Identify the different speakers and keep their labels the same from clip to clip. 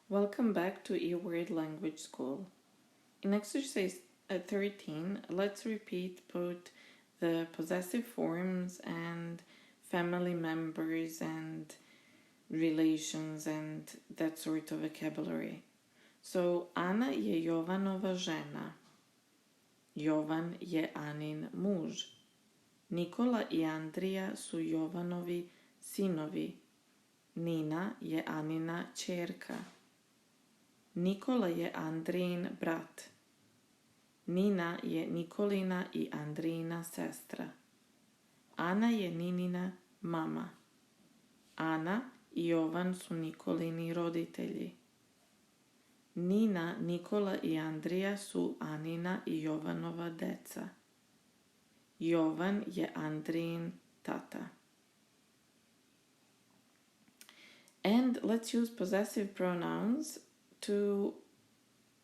Speaker 1: Welcome back to eWord Language School. In exercise 13, let's repeat both the possessive forms and family members and relations and that sort of vocabulary. So, Ana je Jovanova žena. Jovan je Anin muž. Nikola I Andrija su Jovanovi sinovi. Nina je Anina ćerka. Nikola je Andrijin brat. Nina je Nikolina I Andrijina sestra. Ana je Ninina mama. Ana I Jovan su Nikolini roditelji. Nina, Nikola I Andrija su Anina I Jovanova deca. Jovan je Andrijin tata. And let's use possessive pronouns to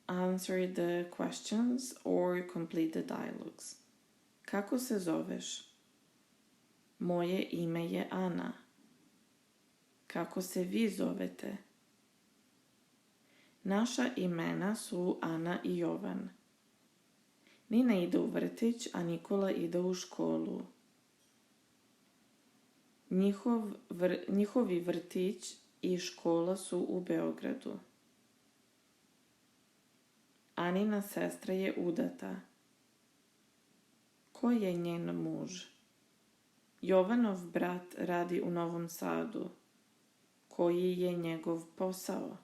Speaker 1: answer the questions or complete the dialogues. Kako se zoveš? Moje ime je Ana. Kako se vi zovete? Naša imena su Ana I Jovan. Nina ide u vrtić, a Nikola ide u školu. Njihovi vrtić I škola su u Beogradu. Anina sestra je udata. Ko je njen muž? Jovanov brat radi u Novom Sadu. Koji je njegov posao?